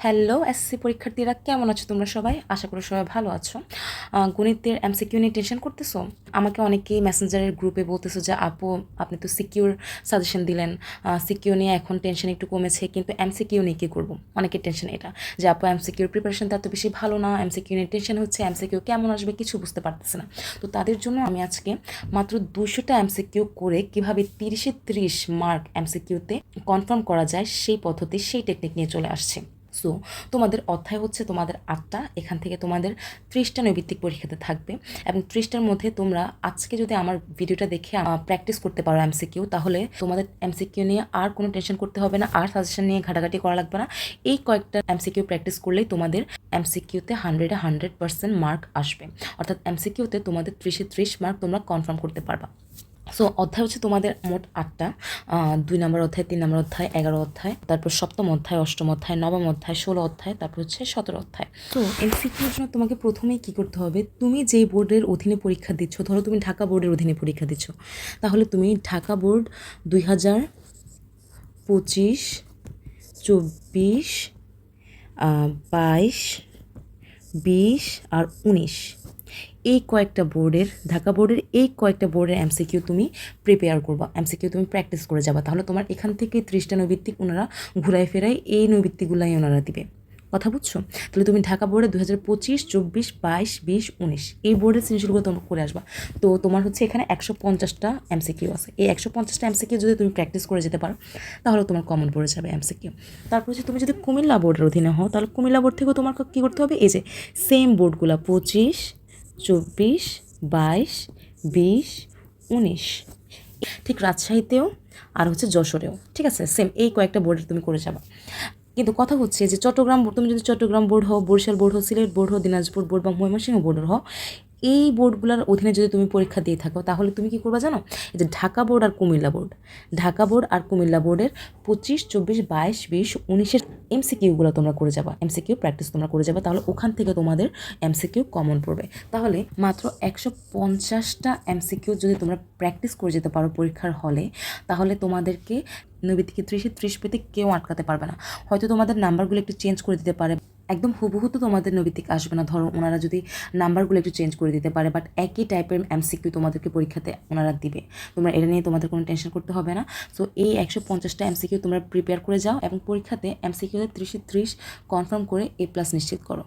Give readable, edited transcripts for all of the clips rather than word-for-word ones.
Hello SSC পরীক্ষার্থীরা, কেমন আছো তোমরা সবাই? আশা করি সবাই ভালো আছো। গণিতের এমসিকিউ নিয়ে টেনশন করতেছো? আমাকে অনেকেই মেসেঞ্জারের গ্রুপে বলতেছো যে আপু আপনি তো সিকিউর সাজেশন দিলেন, সিকিউ নিয়ে এখন টেনশন একটু কমেছে, কিন্তু এমসিকিউ নিয়ে কী করবো? অনেকের টেনশন এটা যে আপু এমসিকিউর প্রিপারেশনটা এত বেশি ভালো না, এমসিকিউ নিয়ে টেনশন হচ্ছে, এমসিকিউ কেমন আসবে কিছু বুঝতে পারতেছে না। তো তাদের জন্য আমি আজকে মাত্র 200টা এমসিকিউ করে কীভাবে 30-এ 30 মার্ক এমসিকিউতে কনফার্ম করা যায় সেই পদ্ধতি, সেই টেকনিক নিয়ে চলে আসছে। সো তোমাদের অধ্যায় হচ্ছে তোমাদের 8টা, এখান থেকে তোমাদের 30টা নৈবিত্তিক পরীক্ষাতে থাকবে এবং 30টার মধ্যে তোমরা আজকে যদি আমার ভিডিওটা দেখে প্র্যাকটিস করতে পারো এমসিকিউ, তাহলে তোমাদের এমসিকিউ নিয়ে আর কোনো টেনশন করতে হবে না, আর সাজেশন নিয়ে ঘাটাঘাটি করা লাগবে না। এই কয়েকটা এমসিকিউ প্র্যাকটিস করলেই তোমাদের এমসিকিউতে 100% মার্ক আসবে, অর্থাৎ এমসিকিউতে তোমাদের 30-এ 30 মার্ক তোমরা কনফার্ম করতে পারবা। সো অধ্যায় হচ্ছে তোমাদের মোট 8টা, 2 নম্বর অধ্যায়, 3 নম্বর অধ্যায়, 11 অধ্যায়, তারপর 7ম অধ্যায়, 8ম অধ্যায়, 9ম অধ্যায়, 16 অধ্যায়, তারপর হচ্ছে 17 অধ্যায়। তো এমসিকিউর জন্য তোমাকে প্রথমেই কী করতে হবে, তুমি যেই বোর্ডের অধীনে পরীক্ষা দিচ্ছ, ধরো তুমি ঢাকা বোর্ডের অধীনে পরীক্ষা দিচ্ছ, তাহলে তুমি ঢাকা বোর্ড 2025, 24, 22, 20 আর 19 এই কয়েকটা বোর্ডের, ঢাকা বোর্ডের এই কয়েকটা বোর্ডের এমসিকিউ তুমি প্রিপেয়ার করবা, এমসিকিউ তুমি প্র্যাকটিস করে যাবা। তাহলে তোমার এখান থেকে 30টা নৈবিত্তিক ওনারা ঘুরাই ফেরাই এই নৈবিত্তিকগুলাই ওনারা দিবে। কথা বুঝছো? তাহলে তুমি ঢাকা বোর্ডে 2025, 24, 22, 20, 19 এই বোর্ডের জিনিসগুলো তোমরা করে আসবা। তো তোমার হচ্ছে এখানে 150টা এমসিকিউ আছে। এই 150টা এমসিকিউ যদি তুমি প্র্যাকটিস করে যেতে পারো, তাহলে তোমার কমন পড়ে যাবে এমসিকিউ। তারপর হচ্ছে তুমি যদি কুমিল্লা বোর্ডের অধীনে হও, তাহলে কুমিল্লা বোর্ড থেকেও তোমার কী করতে হবে, এই যে সেম বোর্ডগুলো 25, 24, 22, 20, 19, ঠিক রাজশাহীতেও আর হচ্ছে যশোরেও, ঠিক আছে, সেম এই কয়েকটা বোর্ডে তুমি করে যাবা। কিন্তু কথা হচ্ছে যে চট্টগ্রাম বোর্ড, তুমি যদি চট্টগ্রাম বোর্ড হও, বরিশাল বোর্ড হও, সিলেট বোর্ড হও, দিনাজপুর বোর্ড বা ময়মনসিংহ বোর্ডের হও, এই বোর্ডগুলোর অধীনে যদি তুমি পরীক্ষা দিয়ে থাকো, তাহলে তুমি কী করবা জানো? এই যে ঢাকা বোর্ড আর কুমিল্লা বোর্ড, ঢাকা বোর্ড আর কুমিল্লা বোর্ডের 25, 24, 22, 20, 19-এর এমসিকিউগুলো তোমরা করে যাবা, এমসিকিউ প্র্যাকটিস তোমরা করে যাবা। তাহলে ওখান থেকে তোমাদের এমসিকিউ কমন পড়বে। তাহলে মাত্র 150টা এমসিকিউ যদি তোমরা প্র্যাকটিস করে যেতে পারো পরীক্ষার হলে, তাহলে তোমাদেরকে নৈবিত্তিকে 30-এ 30 পেতে কেউ আটকাতে পারবে না। হয়তো তোমাদের নাম্বারগুলো একটু চেঞ্জ করে দিতে পারে, একদম হুবহু তো তোমাদের নৈবিত্তিক আসবে না, ধরো ওনারা যদি নাম্বারগুলো একটু চেঞ্জ করে দিতে পারে, বাট একই টাইপের এমসিকিউ তোমাদেরকে পরীক্ষাতে ওনারা দিবে। তোমরা এটা নিয়ে তোমাদের কোনো টেনশন করতে হবে না। সো এই 150টা এমসিকিউ তোমরা প্রিপেয়ার করে যাও এবং পরীক্ষাতে এমসিকিউতে 30-এ 30 কনফার্ম করে A+ নিশ্চিত করো।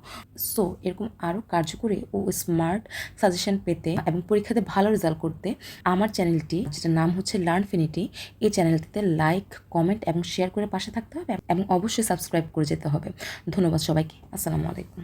সো এরকম আরও কার্যকরী ও স্মার্ট সাজেশন পেতে এবং পরীক্ষাতে ভালো রেজাল্ট করতে আমার চ্যানেলটি, যেটার নাম হচ্ছে লার্নফিনিটি, এই চ্যানেলটিতে লাইক, কমেন্ট এবং শেয়ার করে পাশে থাকতে হবে এবং অবশ্যই সাবস্ক্রাইব করে যেতে হবে। ধন্যবাদ সবাইকে। আসসালামু আলাইকুম।